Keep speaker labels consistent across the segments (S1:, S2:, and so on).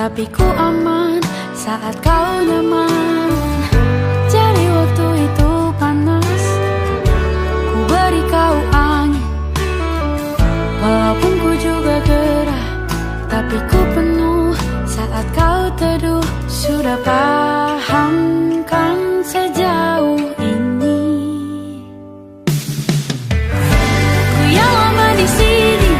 S1: tapi ku aman saat kau nyaman. Jadi waktu itu panas, ku beri kau angin. Walaupun ku juga gerah, tapi ku penuh saat kau teduh. Sudah paham kan sejauh ini? Ku yang lama di sini,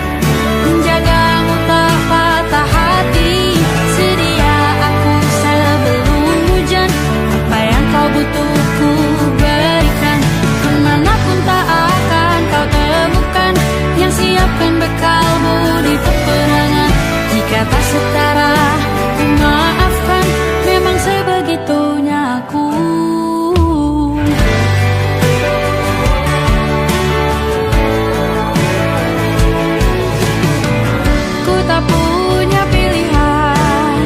S1: menjagamu tak patah hati. Sedia aku sebelum hujan, apa yang kau butuh ku berikan. Kemanapun tak akan kau temukan yang siapkan bekalmu di peperangan. Jika tak setara, ku maafkan, memang sebegitunya aku. Ku tak punya pilihan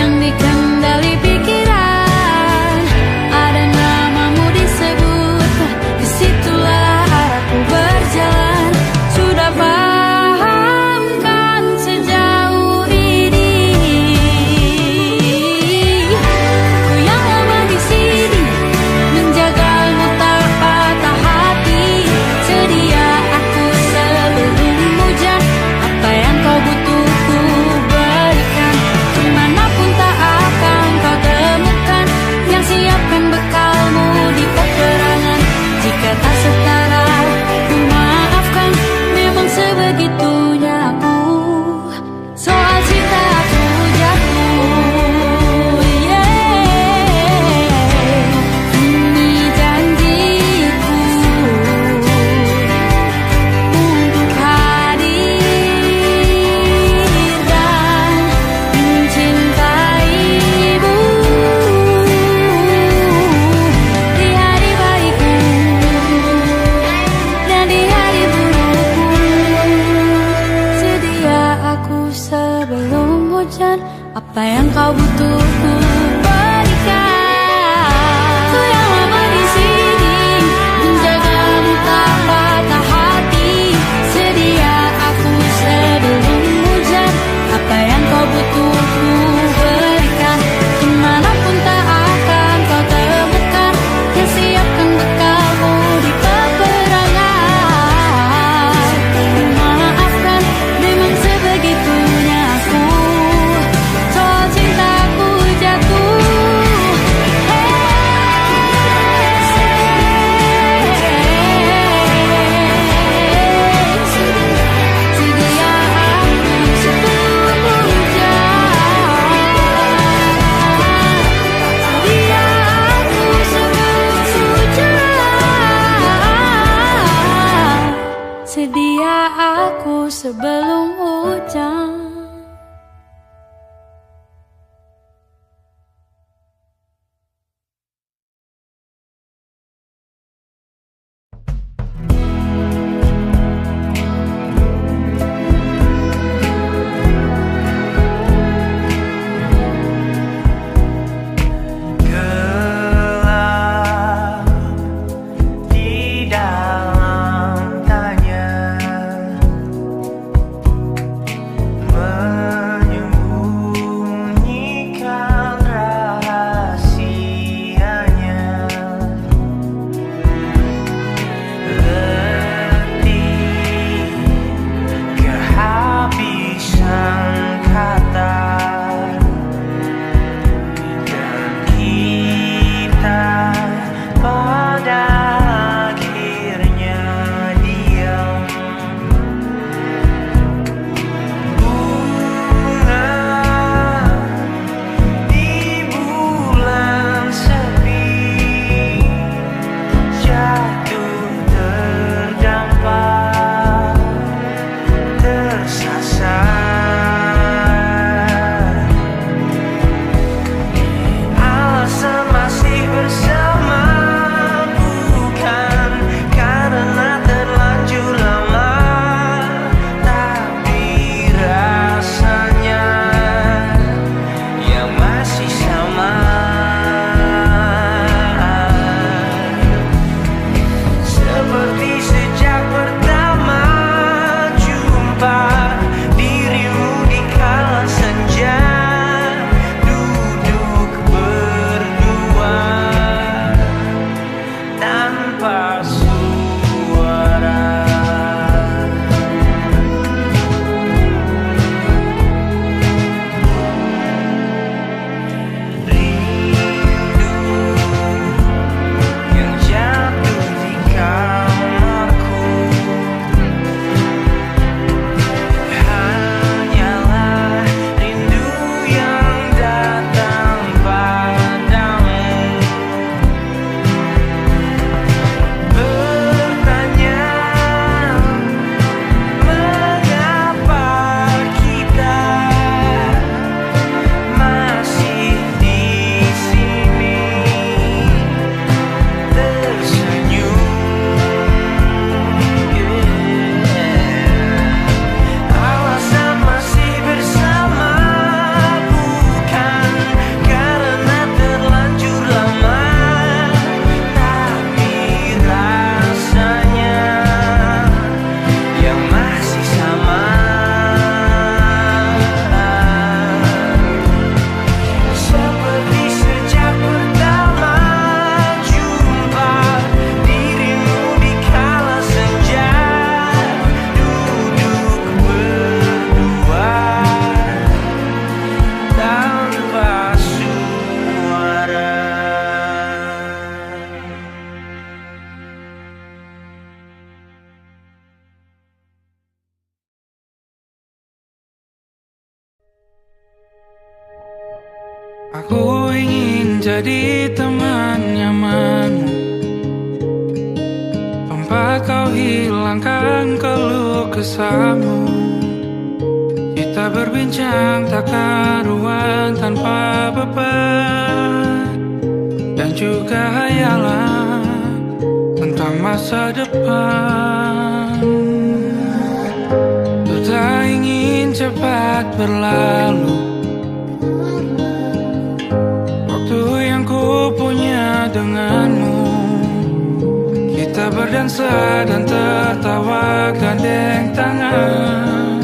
S1: yang dikendali pikiran. Ada namamu disebut, disitulah arahku berjalan. Sudah paham kan sejauh ini? Ku yang lama di sini, menjagamu tak patah hati. Sedia aku sebelum hujan, apa yang kau butuh ku berikan. Kemanapun tak akan kau temukan yang siapkan bekalmu di peperangan. Jika tak setara, ku maafkan, memang sebegitunya aku. Soal cinta aku jatuh, ini janjiku untuk hadir dan mencintaimu di hari baikku dan di hari burukku. Sedia aku sebelum hujan, apa yang kau butuh ku berikan. Ku yang lama di sini, menjagamu tak patah hati. Sedia aku sebelum hujan, apa yang kau butuh ku berikan. Kemanapun tak akan kau temukan yang siapkan bekalmu di peperangan. Maafkan, memang sebegitunya aku. Soal cintaku jatuh.
S2: Aku ingin jadi teman nyamanmu, tempat kau hilangkan keluh kesahmu. Kita berbincang tak karuan tanpa beban, dan juga hayalan tentang masa depan. Ku tak ingin cepat berlalu waktu yang ku punya denganmu. Kita berdansa dan tertawa gandeng tangan,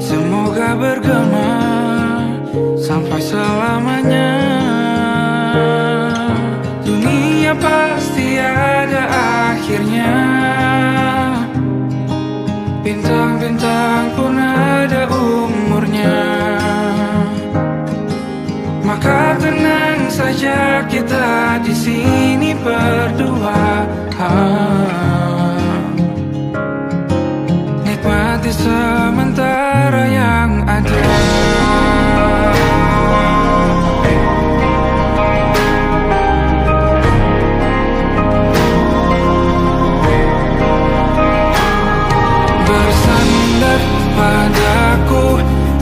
S2: semoga bergema sampai selamanya. Dunia pasti ada akhirnya, bintang-bintang pun ada umurnya. Maka tenang saja kita di sini berdua, nikmati sementara yang ada. Bersandar padaku,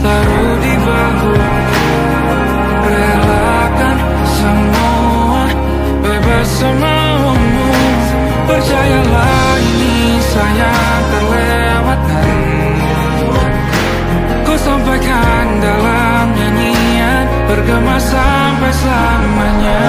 S2: taruh di bahu, relakan semua, bebas semaumu. Percayalah ini sayang terlewatkan, ku sampaikan dalam nyanyian, bergema sampai selamanya.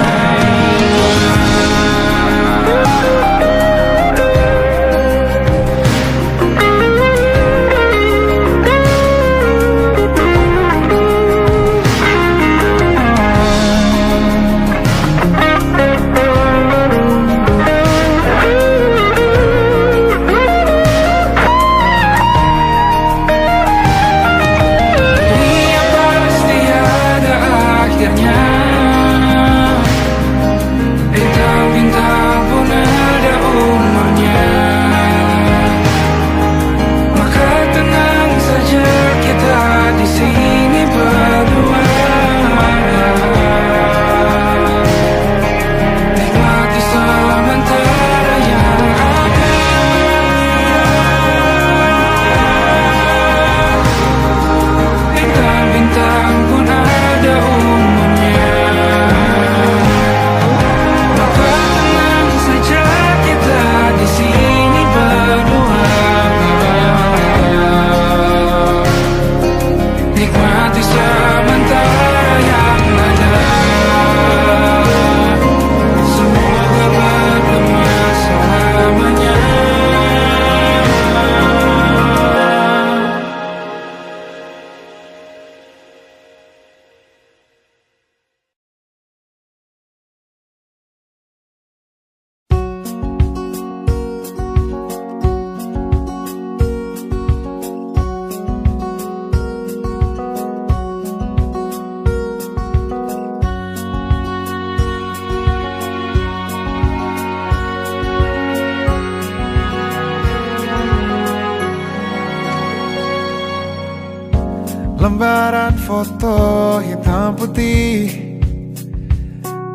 S3: Lembaran foto hitam putih,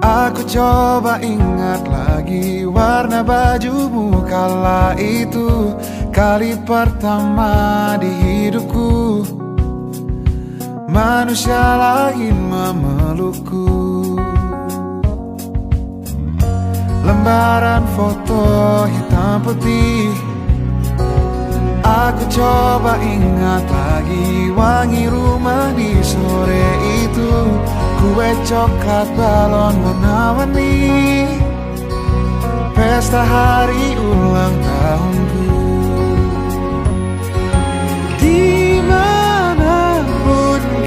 S3: aku coba ingat lagi warna bajumu kala itu. Kali pertama di hidupku, manusia lain memelukku. Lembaran foto hitam putih, aku coba ingat lagi wangi rumah di sore itu. Kue coklat, balon warna-warni, pesta hari ulang tahunku. Dimanapun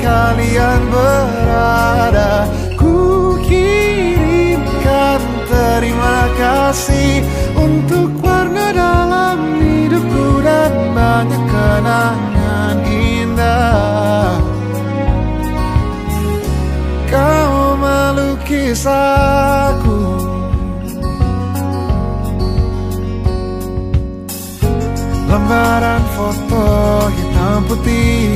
S3: kalian berada, ku kirimkan terima kasih untuk warna dalam hidupku dan banyak kenangan indah. Kau melukis aku, lembaran foto hitam putih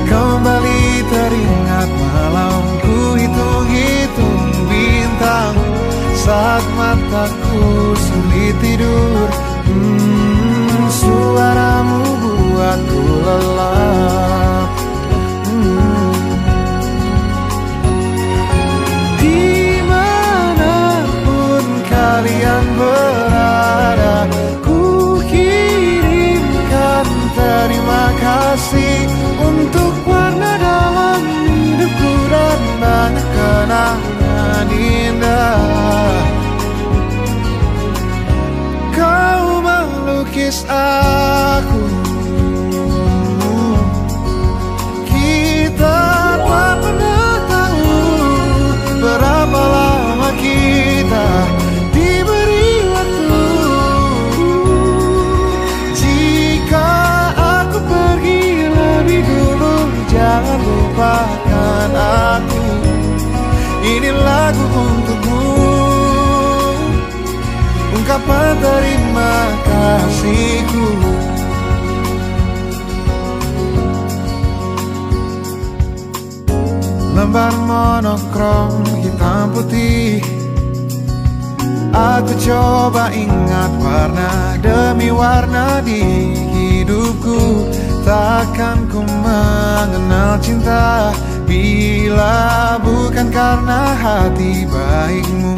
S3: kembali teringat ingat malam ku hitung-hitung bintang saat mataku sulit tidur. Suaramu buatku lelap. Dimanapun kalian berada, ku kirimkan terima kasih untuk warna dalam hidupku dan banyak kenangan indah. Kau melukis aku, kita tak pernah tahu berapa lama kita diberi waktu. Jika aku pergi lebih dulu, jangan lupakan aku. Ini lagu untukmu, ungkapan terima kasihku. Lembar monokrom hitam putih, aku coba ingat warna demi warna di hidupku. Takkan ku mengenal cinta bila bukan karena hati baikmu.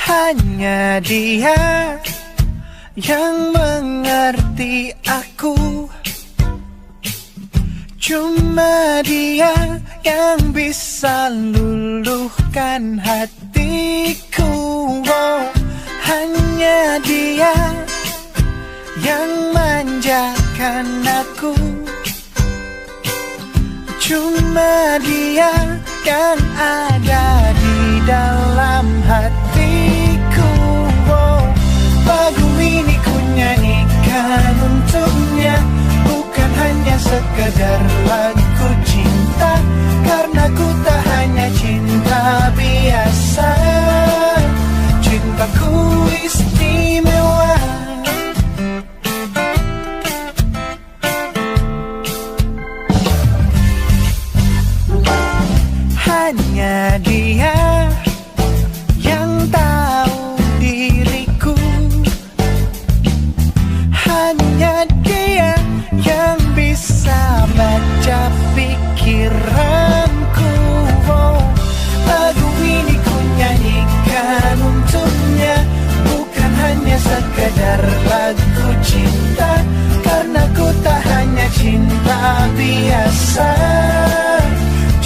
S4: Hanya dia yang mengerti aku, cuma dia yang bisa luluhkan hatiku. Oh, hanya dia yang manjakan aku, cuma dia yang ada di dalam hatiku. Oh, lagu ini ku nyanyikan untuknya, bukan hanya sekedar lagu cinta, karena ku tak hanya cinta biasa. Cintaku istimewa. Hanya dia yang tahu diriku, hanya dia yang bisa baca pikiranku. Oh, lagu ini ku nyanyikan untuknya, bukan hanya sekedar lagu cinta, karena ku tak hanya cinta biasa.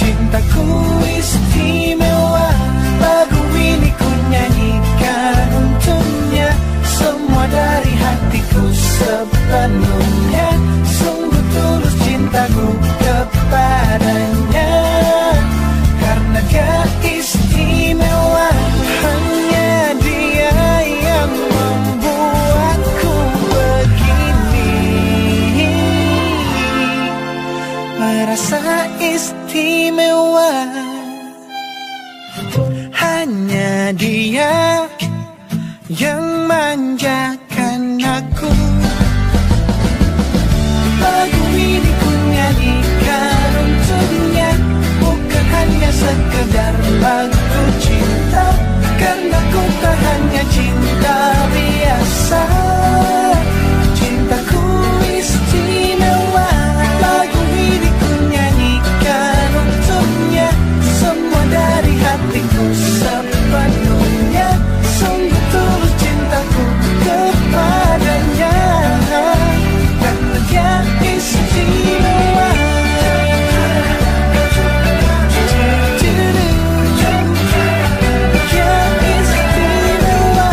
S4: Cintaku istimewa. Lagu ini ku nyanyikan untuknya, semua dari hatiku sepenuhnya. Sungguh tulus cintaku kepadanya, karena dia istimewa. Hanya dia yang membuatku begini, merasa istimewa. Hanya dia yang manjakan aku. Lagu ini ku nyanyikan untuknya, bukan hanya sekedar lagu cinta, karena ku tak hanya cinta biasa. Cintaku istimewa. Lagu ini ku nyanyikan untuknya, semua dari hatiku sepenuhnya. Sungguh tulus cintaku kepadanya, karena dia istimewa. Dia istimewa.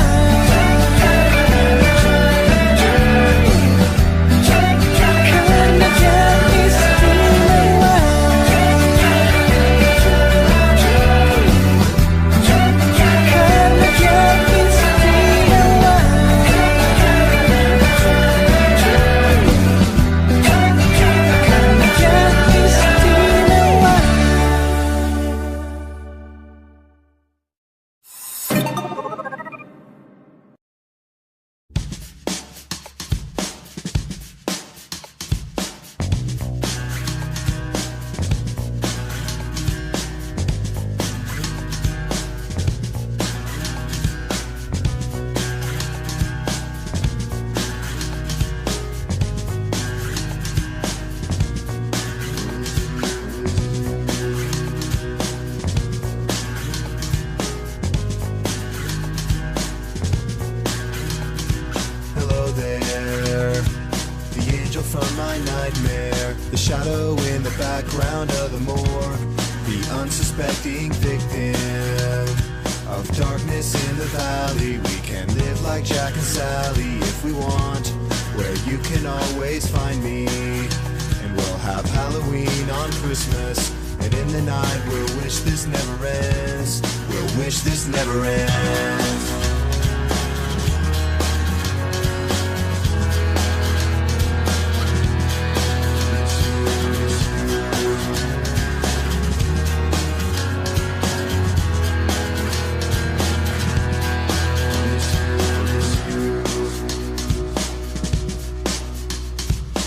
S3: from my nightmare. The shadow in the background of the morgue, the unsuspecting victim of darkness in the valley. We can live like Jack and Sally if we want, where you can always find me. And we'll have Halloween on Christmas, and in the night we'll wish this never ends. We'll wish this never ends.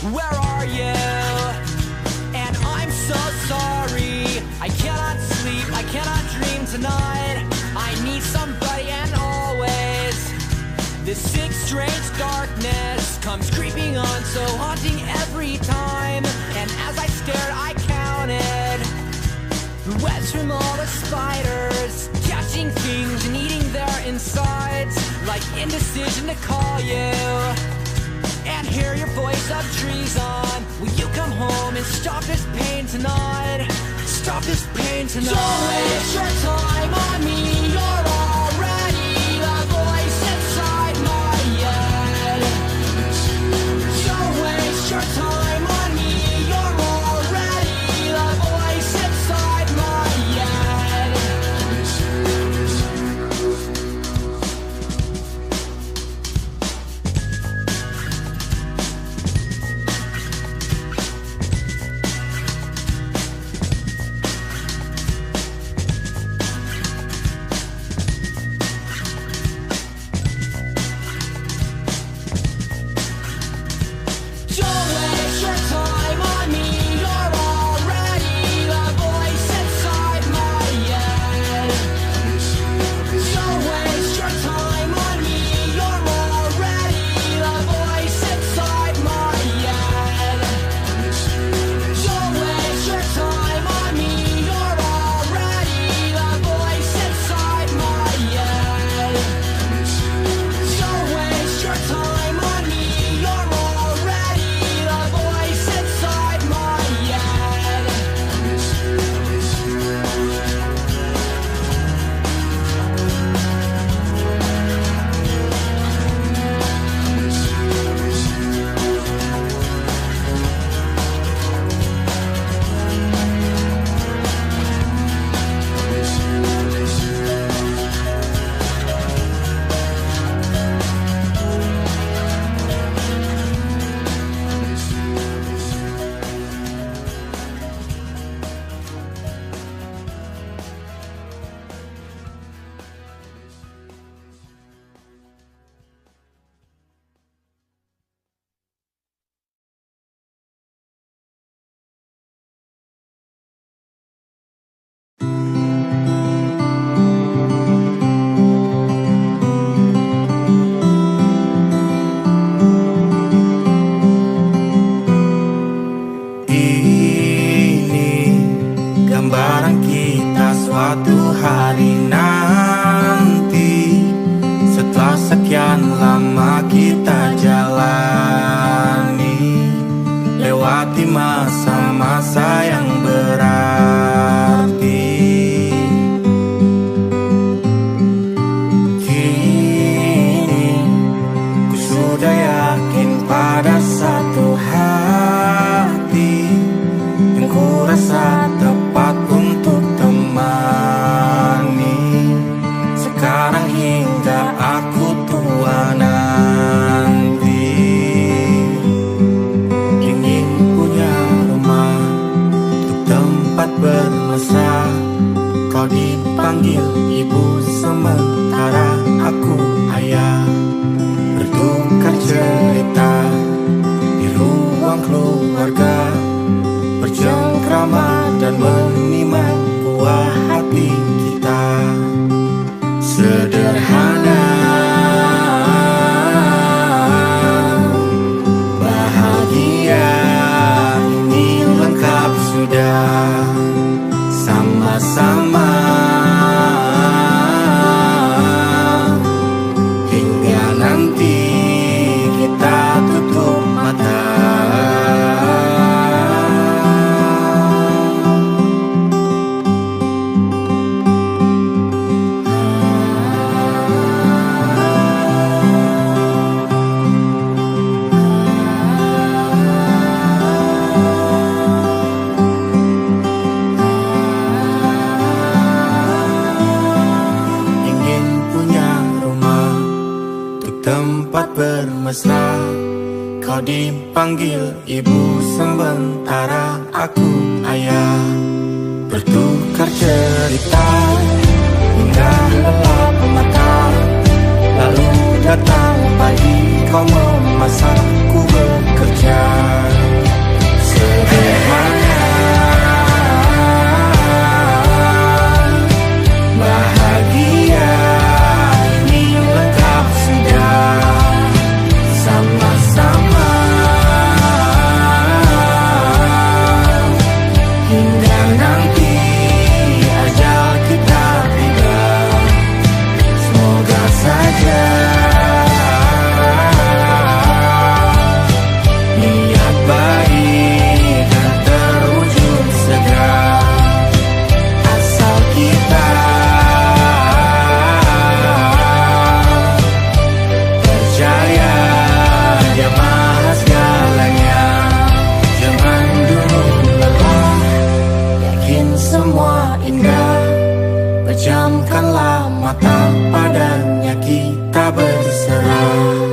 S5: Where are you? And I'm so sorry. I cannot sleep, I cannot dream tonight. I need somebody, and always this sick, strange darkness comes creeping on, so haunting every time. And as I stared, I counted the webs from all the spiders, catching things and eating their insides, like indecision to call you and hear your voice of treason. Will you come home and stop this pain tonight? Stop this pain tonight. Don't waste your time on me. You're already the voice inside my head. Don't waste your time on me. You're already the voice inside my head. Don't waste your time on me. You're already the voice inside my head. Don't waste your time on me. You're already the voice inside my head. Don't waste your time on me. You're already the voice inside my head. Don't waste your time on me. You're already the voice inside my head.
S6: Ini gambaran kita suatu hari nanti, setelah sekian lama kita jalani, lewati masa-masa yang berarti. Kini ku sudah yakin pada satu hati yang ku rasa tepat untuk temani, sekarang hingga aku tua nanti. Ingin punya rumah untuk tempat bermesra, kau dipanggil ibu sementara aku ayah, bertukar cerita di ruang keluarga, bercengkrama dan menimang buah hati kita. Sederhana tempat bermesra. Kau dipanggil ibu sementara aku ayah. Bertukar cerita hingga lelap mata. Lalu datang pagi kau memasakku bekerja. Sederhana, bahagia ini lengkap sudah. Sama-sama hingga nanti ajal kita tiba. Semoga saja niat baik dan terwujud segera. Asal kita percaya Dia maha segalanya. Jangan dulu lelah, yakin semua indah. Pejamkanlah mata, padanya kita berserah.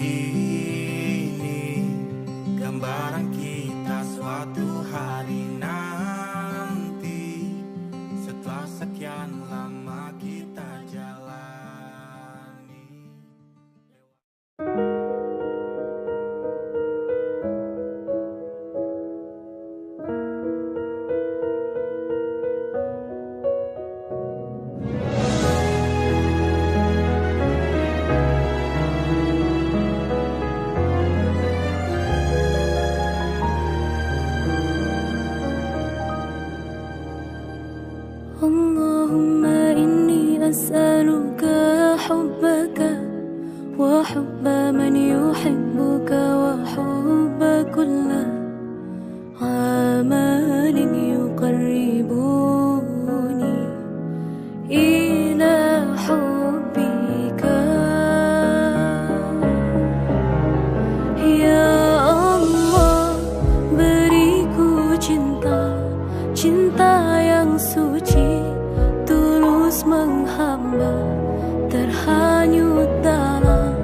S6: Ini gambaran kita suatu hari nanti. Setelah sekian lama kita jalani.
S1: Allahumma inni as'aluka hubbaka wa hubba man yuhibbuka wa hubba kulla amalin yuqarribuni ila hubbika. Ya Allah, beriku cinta, cinta yang suci, tulus menghamba, terhanyut dalam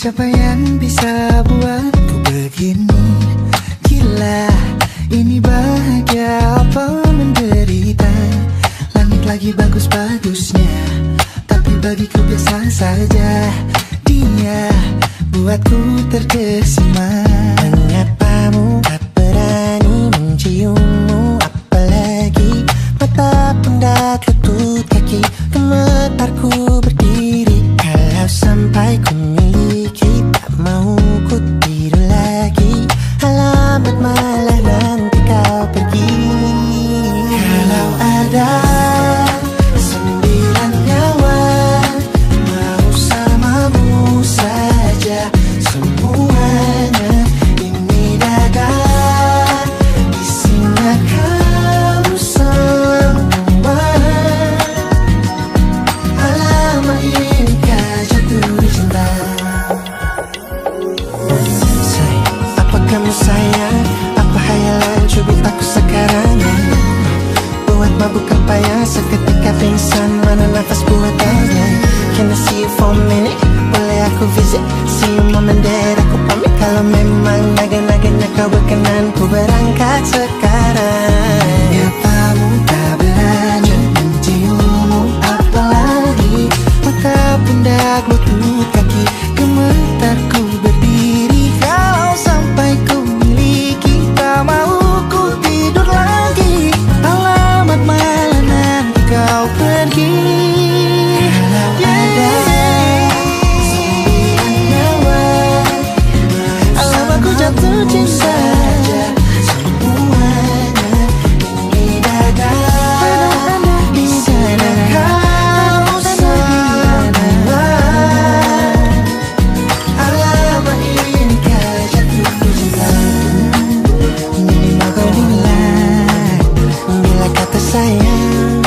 S4: Siapa yang bisa buatku begini? Gila, ini bahagia apa menderita? Langit lagi bagus-bagusnya, tapi bagiku biasa saja. Dia buatku terkesima. Mengapamu tak berani menciummu? Apalagi mata pundak lutut kaki, gemetarku berdiri. Kalau sampai ku miliki, tak mau ku tidur lagi. Alamat malah nanti kau pergi. Kalau ada 9 nyawa, mau samamu saja semuanya. Ini dada isinya kamu semua. Alamak inikah jatuh cinta. Apa kamu sayang? Apa hayalan cubit aku sekarang? Buat mabuk apa ya? Seketika pingsan, mana nafas buatannya? Can I see you for a minute? Boleh aku visit? See you mom and dad, aku pamit. Kalau memang naga-naganya kau berkenan, ku berangkat sekarang. Apamu tak berani menciummu? Apalagi mata pundak lutut kaki, gemetarku berdiri. Kalau sampai ku miliki, tak mau ku tidur lagi. Alamat malah nanti kau pergi. Kalau ada 9 nyawa, alamak ku jatuh cinta. Semuanya ini dada isinya kamu semua. Alamak inikah jatuh cinta. Minimal kau bilang, bila kata sayang,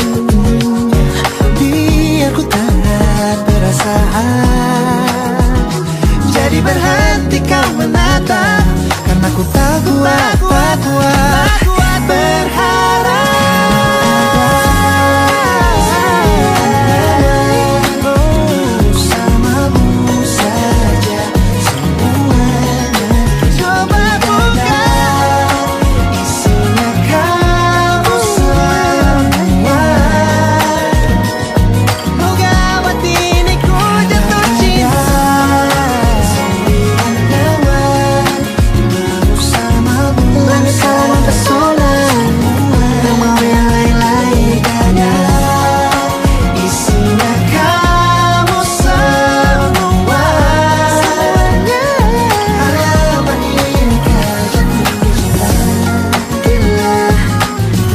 S4: biar ku tak perasaan. Jadi berhenti kau menatap, karena ku tak kuat berharap. Samamu saja semuanya. Coba buka, isinya kamu semua. Oh gawat ini ku jatuh cinta. 9 nyawa, bersamamu pesona. Tak mau yang lain-lain ada. Isinya kamu semua. Alamat inikah jatuh cinta. Gila,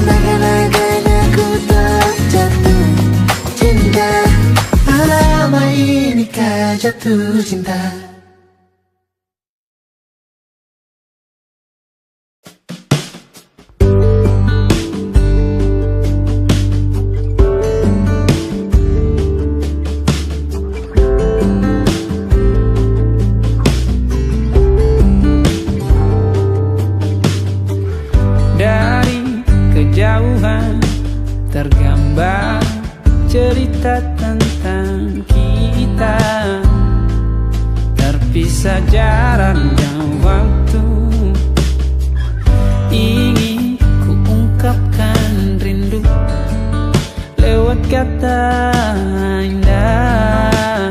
S4: naga-naganya ku tak jatuh cinta. Alamat inikah jatuh cinta.
S2: Dari kejauhan tergambar cerita tentang kita, terpisah jarak dan waktu. Ingin ku ungkapkan rindu lewat kata indah.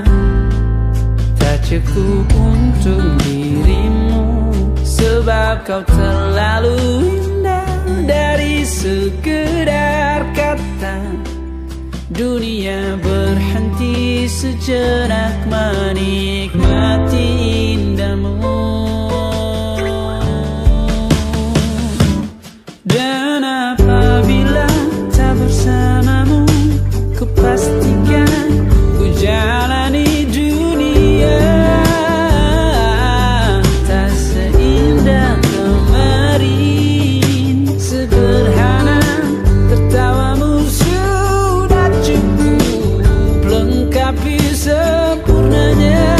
S2: Tak cukup untuk dirimu, sebab kau terlalu indah. Dari sekedar kata, dunia berhenti sejenak menikmati indahmu. Dan apabila tak bersamamu, ku pastikan ku jalani dunia tak seindah kemarin. Sederhana tertawamu sudah cukup lengkapi sempurnanya.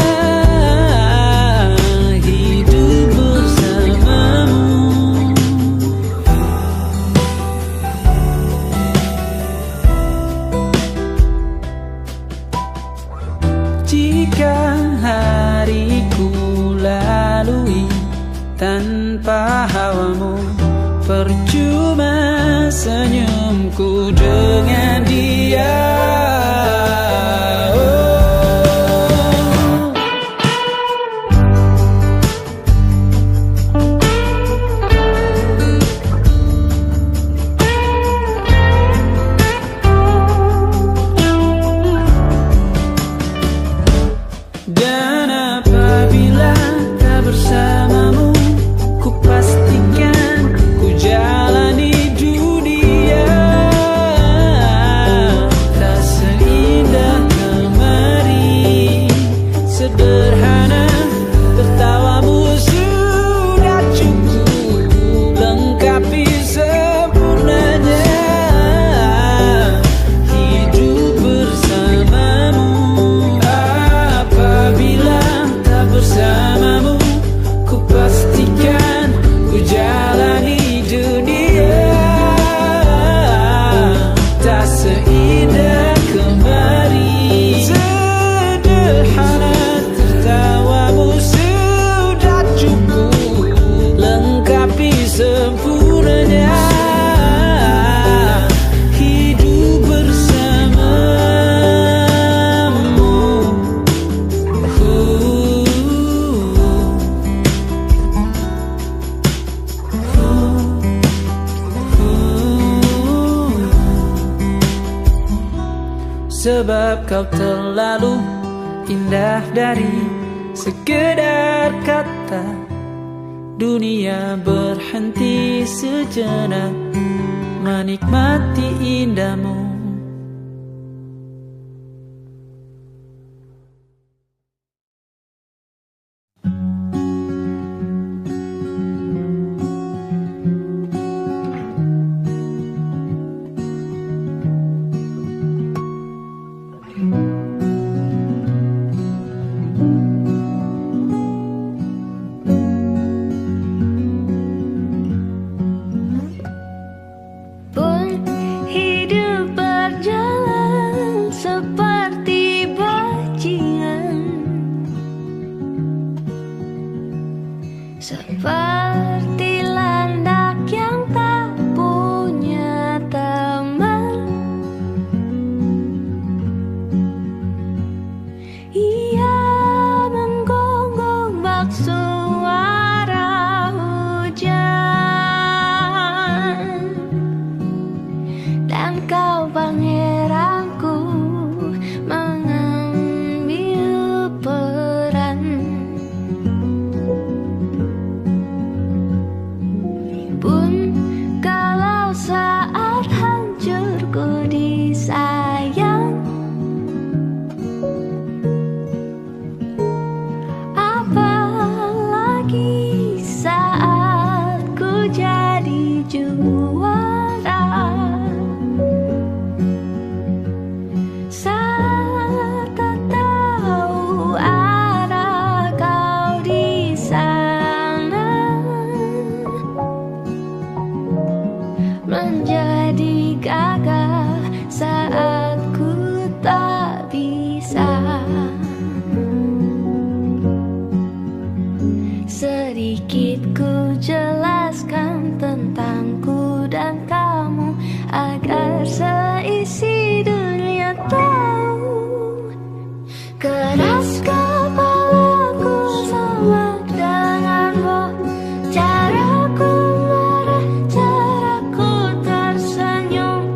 S2: percuma senyumku dengan dia. Dan apabila tak bersamamu, ku pastikan ku jalani dunia tak seindah kemarin. Sederhana tertawamu sudah cukup lengkapi sempurnanya hidup bersamamu. Apabila tak bersamamu, ku pastikan ku jalani dunia tak seindah kemarin. Sederhana tertawamu sudah cukup lengkapi sempurnanya hidup bersamamu. Sebab kau terlalu indah dari sekedar kata. Dunia berhenti sejenak menikmati indahmu.
S1: Pun hidup berjalan seperti bajingan, seperti landak yang tak punya teman. Ia menggonggong bak suara hujan, dan kau pangeranku mengambil peran. Pun kalau saat hancurku disayang, apalagi saat ku jadi juara. Saat tak tahu arah kau di sana, menjadi gagah saat ku tak bisa. Sedikit ku jelaskan tentangku dan kamu agar seisi dunia tahu. Keras kepalaku sama denganmu, caraku marah, caraku tersenyum,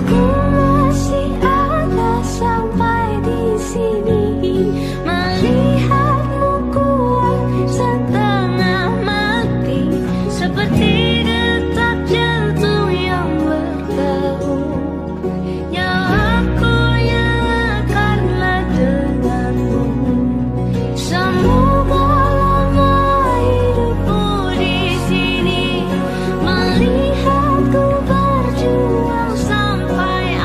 S1: Aku masih ada sampai di sini, melihatmu kuat setengah mati, seperti detak jantung yang berdebu. Nyawaku nyalakanlah denganmu. Semoga lama hidupku di sini, melihatku berjuang sampai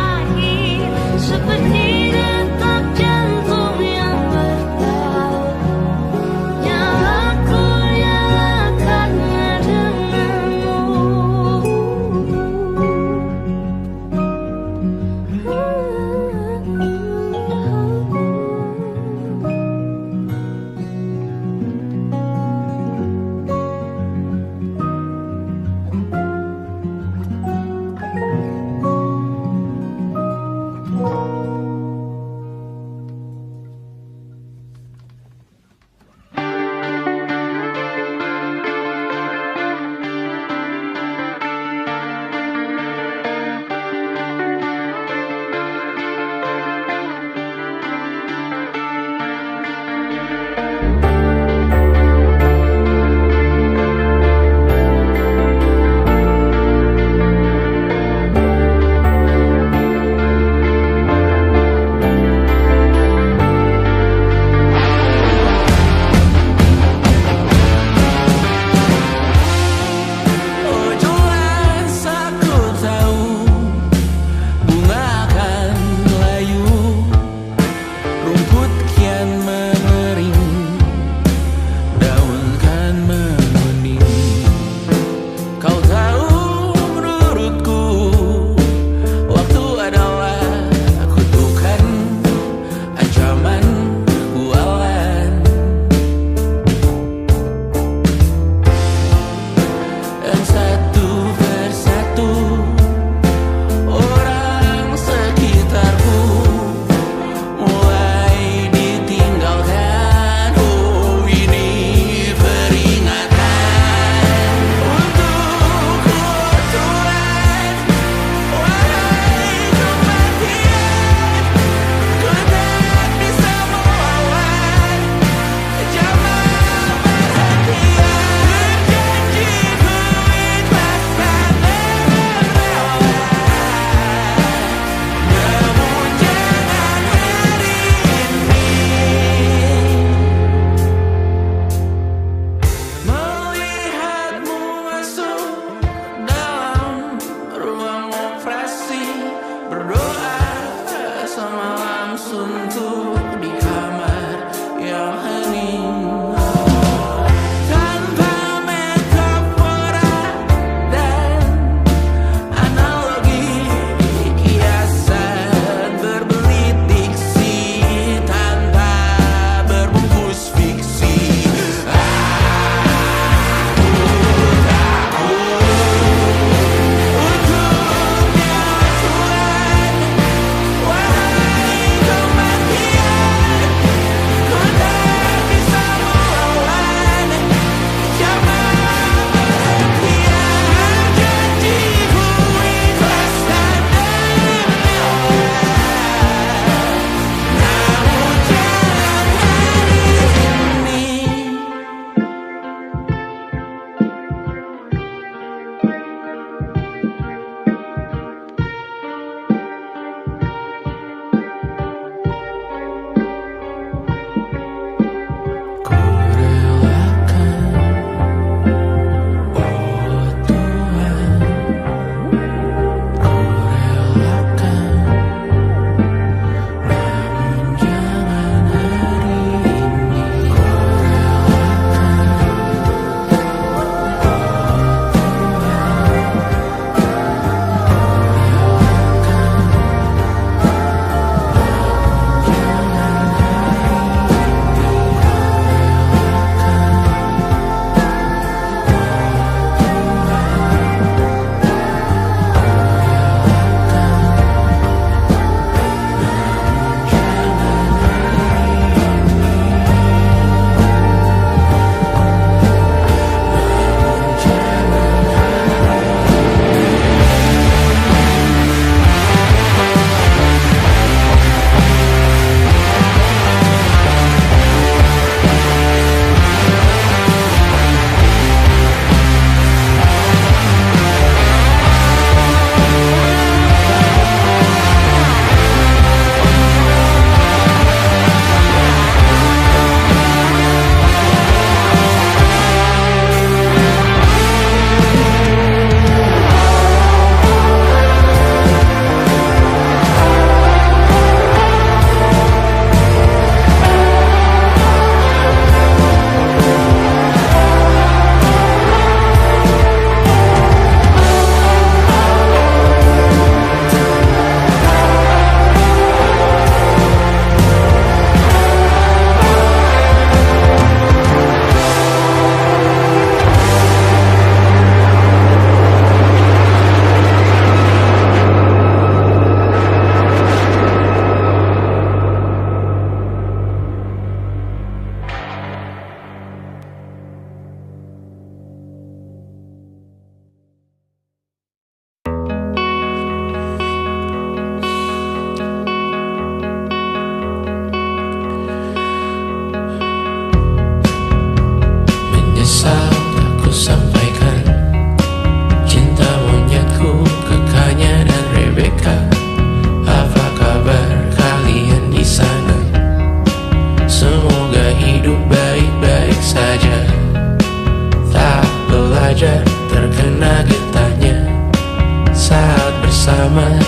S2: Selamat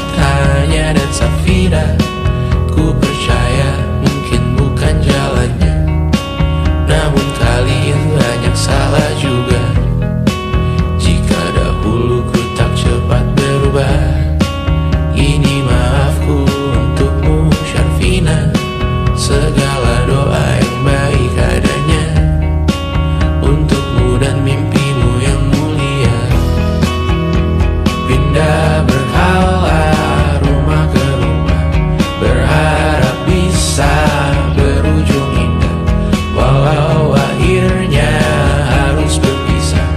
S2: Anya dan Safira. Ku percaya mungkin bukan jalannya, namun kalian banyak salah juga. Jika dahulu ku tak cepat berubah, ini maafku untukmu Syarfina. Segala doa yang baik adanya untukmu dan mimpimu yang mulia. Pindah berkala rumah ke rumah, berharap bisa berujung indah. Walau akhirnya harus berpisah,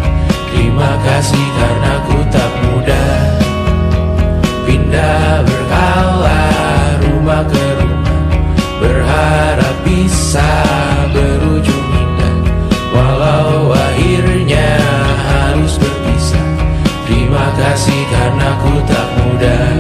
S2: terima kasih karena ku tak mudah. Pindah berkala rumah ke rumah, berharap bisa berujung indah. Walau akhirnya harus berpisah, terima kasih karena ku tak mudah.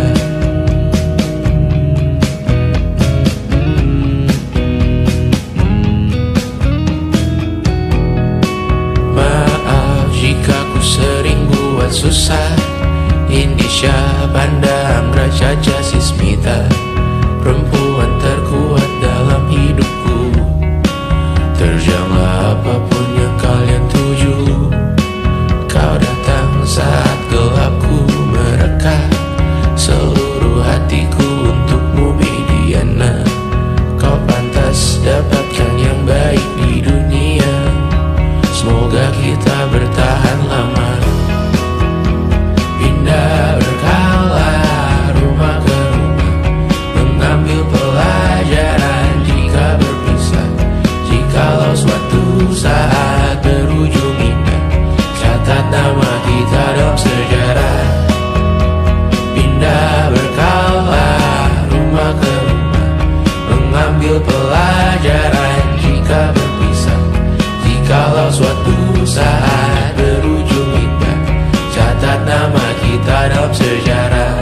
S2: Maaf jika ku sering buat susah. Indisha, Banda, Amra, Caca, Sismita, perempuan terkuat dalam hidupku. Terjanglah apapun yang kalian tuju. Kau datang saat gelapku mereka, seluruh hatiku untukmu Mediana. Kau pantas dapatkan yang baik di dunia, semoga kita bertahan lama. Pindah berkala rumah ke rumah, mengambil pelajaran jika berpisah. Jikalau suatu saat berujung indah, catat nama kita dalam sejarah. Pindah berkala rumah ke rumah, mengambil pelajaran jika berpisah. Jikalau suatu saat berujung indah, catat nama kita dalam sejarah.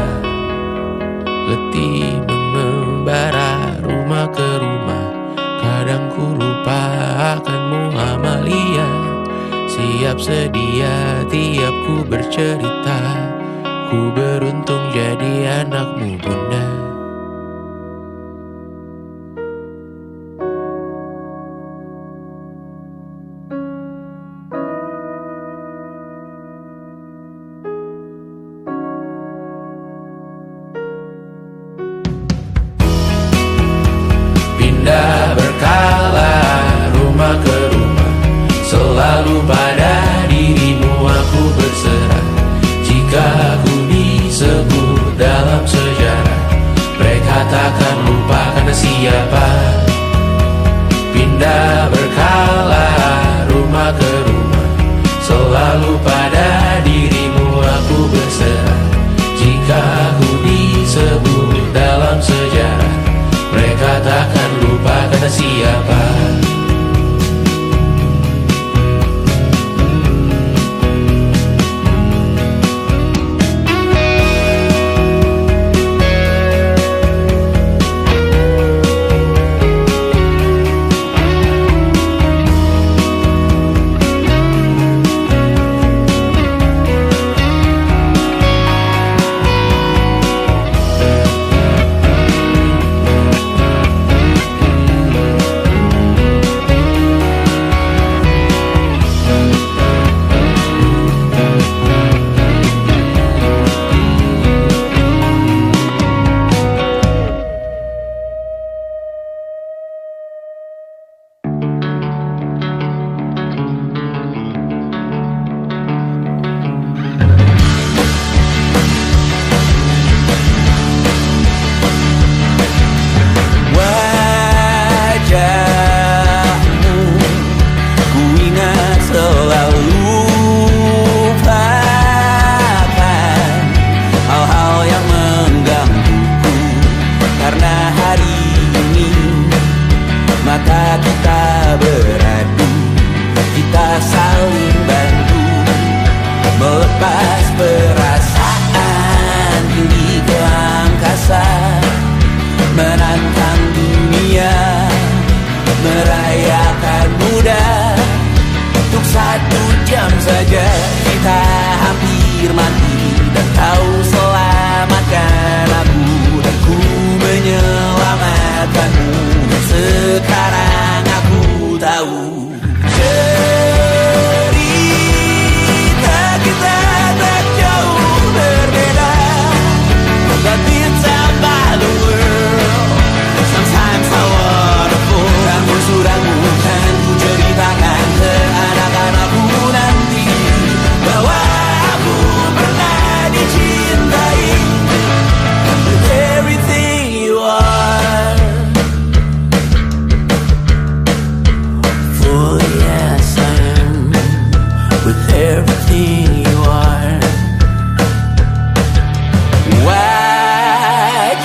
S2: Letih mengembara rumah ke rumah, kadang ku lupa akanmu Amalia. Siap sedia tiap ku bercerita, ku beruntung jadi anakmu bunda. Pindah berkala rumah ke rumah, selalu pada dirimu aku berserah. Jika aku disebut dalam sejarah, mereka takkan lupa karena siapa. Pindah berkala rumah ke rumah, selalu pada dirimu aku berserah. Jika aku disebut dalam sejarah, mereka takkan lupa karena siapa.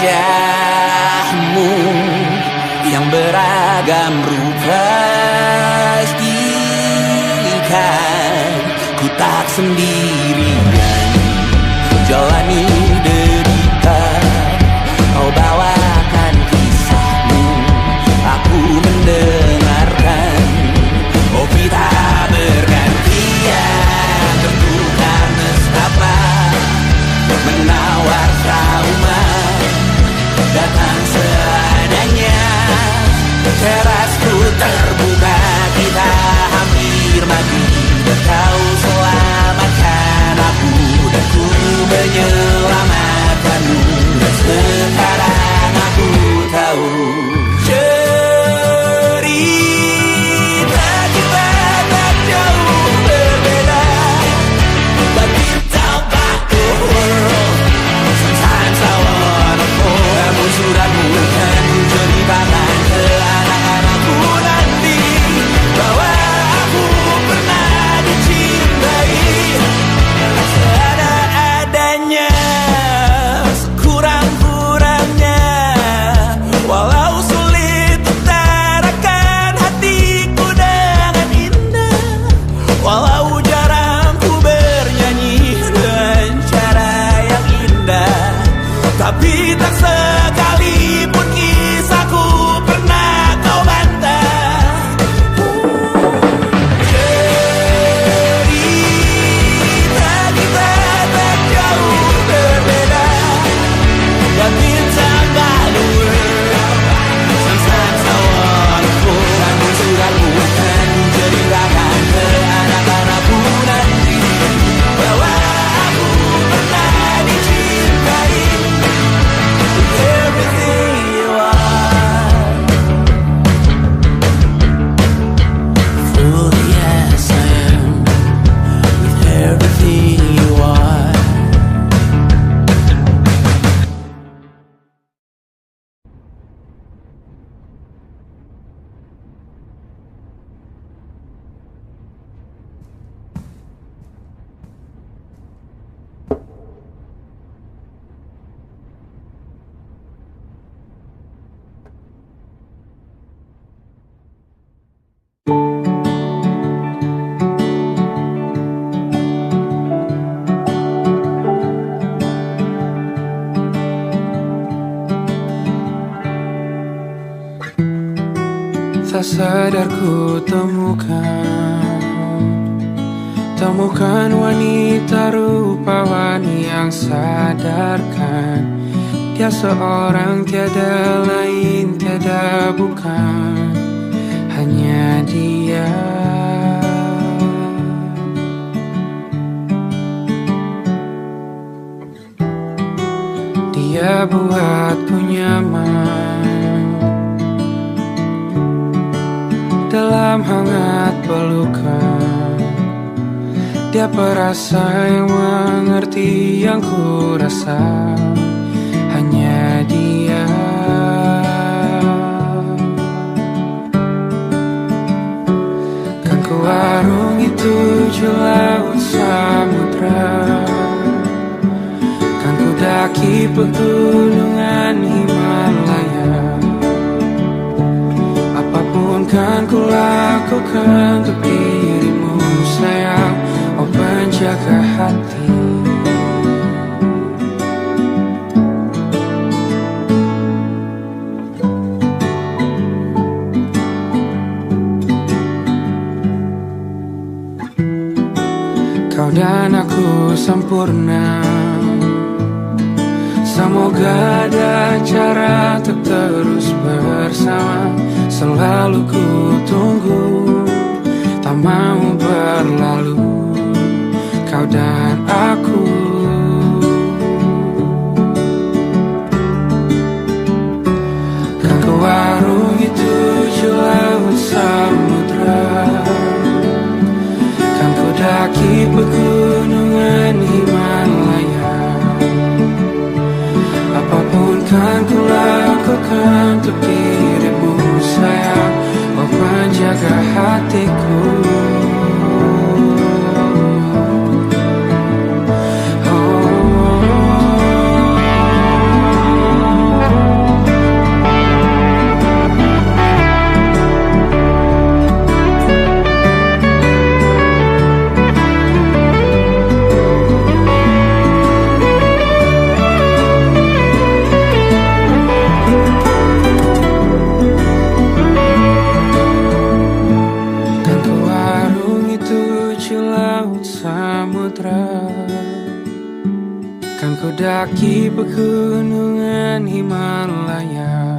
S7: wajahmu yang beragam rupa, pastikan ku tak sendirian jalani derita. Kau bawakan kisahmu, aku mendengarkan. Oh kita bergantian, tentukan nestapa menawar trauma, datang seadanya. Terasku terbuka, kita hampir mati, dan kau selamatkan aku, dan ku menyelamatkanmu. Dan sekarang aku tahu cerita kita tak jauh berbeda, but kita back the world. Sometimes I wanna fall. Namun sudah bukan ku ceritakan ke anak-anakku nanti bahwa aku pernah dicintai seada-adanya, sekurang-kurangnya. Walau sulit utarakan hatiku dengan indah, walau jarang ku bernyanyi dengan cara yang indah, tapi tak sekalipun kisahku pernah kau bantah. Cerita kita tak jauh berbeda, but bintang balur. Sometimes I wanna fall. Namun sudah bukan ceritakan ke anak-anakku nanti bahwa aku pernah dicintai. Everything you are, fully as I am, with everything you are.
S2: Tak sadar ku temukan wanita rupawani yang sadarkan dia seorang, tiada lain, tiada bukan, hanya dia. Dia buatku nyaman dalam hangat pelukan. Dia perasa yang mengerti yang ku rasa, hanya dia. Kan ku arungi 7 laut samudra, kan ku daki pegunungan Himalaya. Apapun kan ku lakukan untuk dirimu sayang, oh penjaga hati. Kau dan aku sempurna, semoga ada cara untuk terus bersama. Selalu ku tunggu, tak mau berlalu, kau dan aku. Kan ku arungi 7 laut samudra, kan ku daki pegunungan Himalaya. Apapun kan ku lakukan untuk dirimu sayang, oh penjaga hatiku. Oh, pegunungan Himalaya.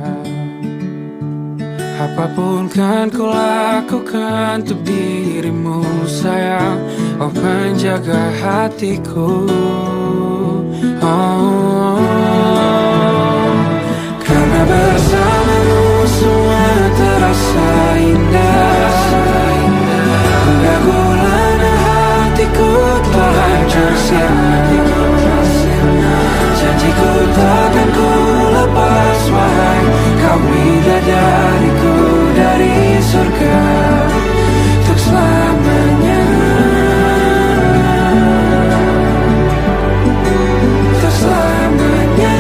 S2: Apapun kan ku lakukan untuk dirimu sayang, oh penjaga hatiku. Oh, karena bersamamu semua terasa indah. Hingga gulana hatiku telah hancur sirna. Janjiku takkan ku lepas, wahai kau bidadariku dari surga untuk selamanya. Untuk selamanya.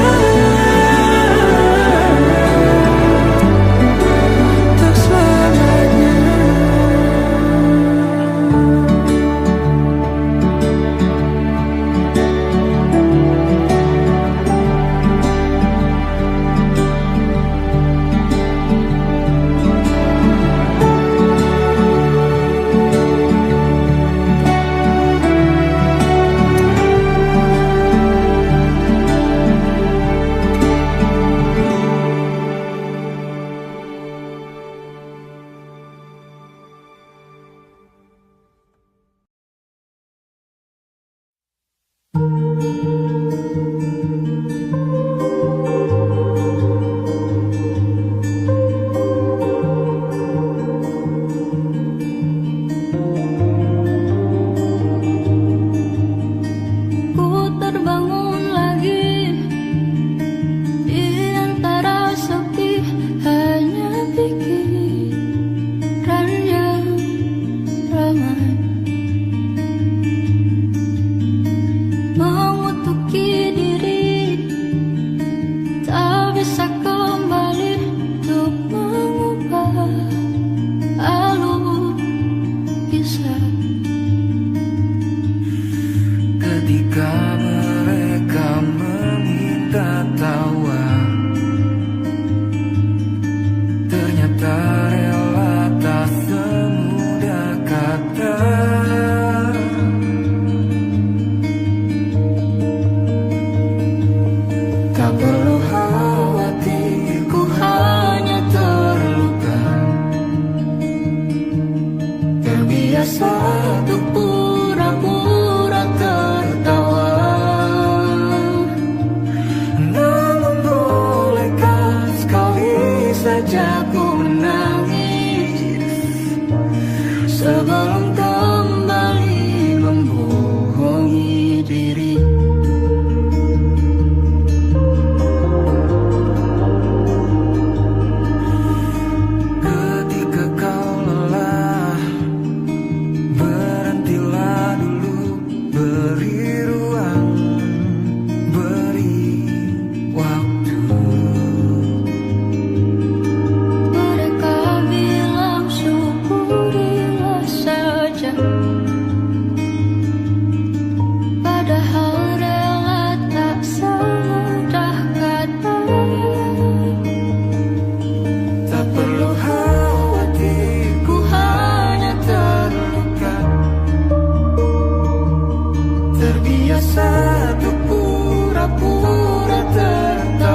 S2: Untuk selamanya.
S5: Terbiasa untuk pura-pura tertawa.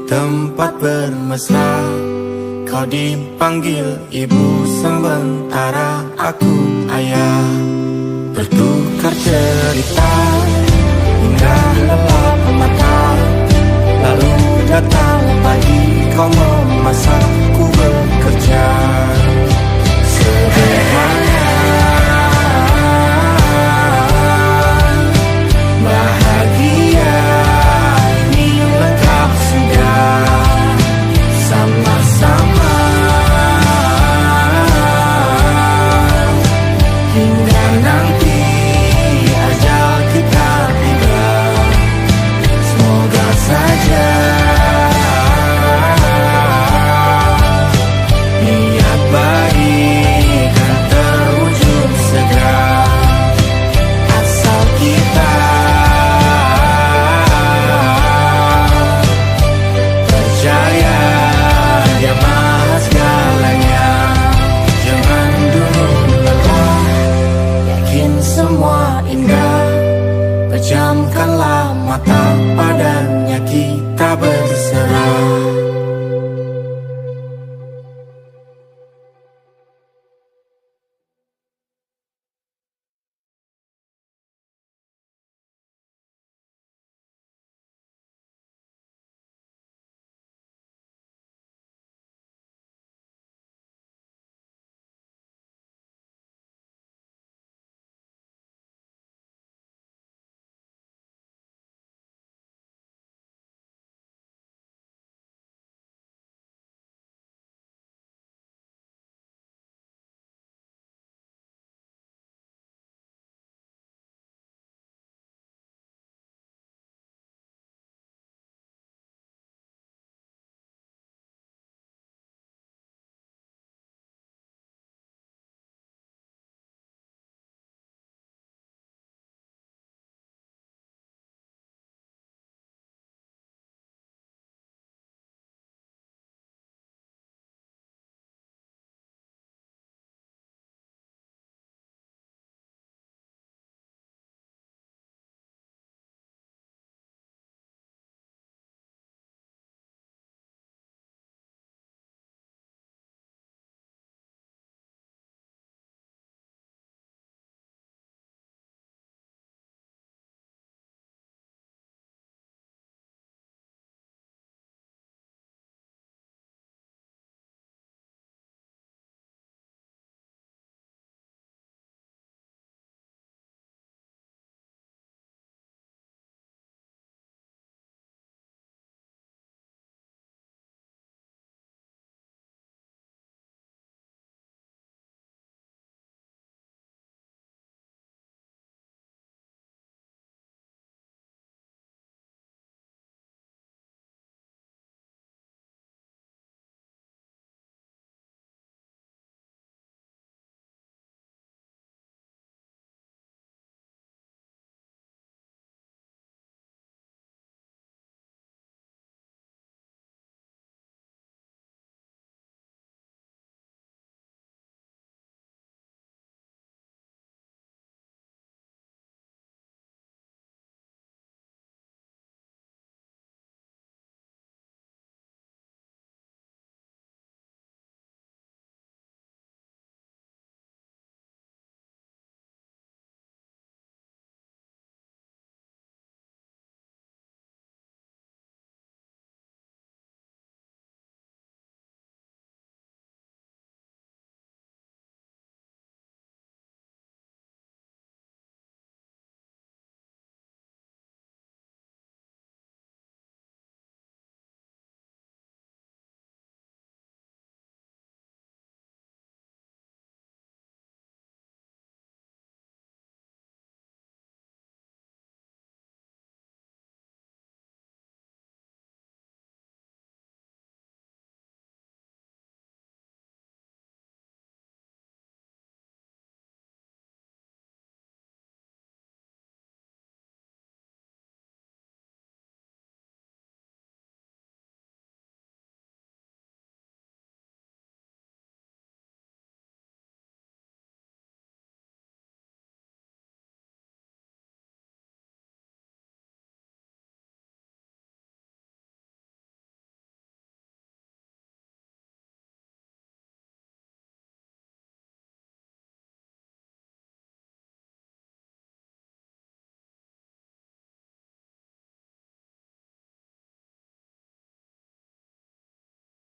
S6: tempat bermesra. Kau dipanggil ibu sementara aku ayah. Bertukar cerita hingga lelap mata, lalu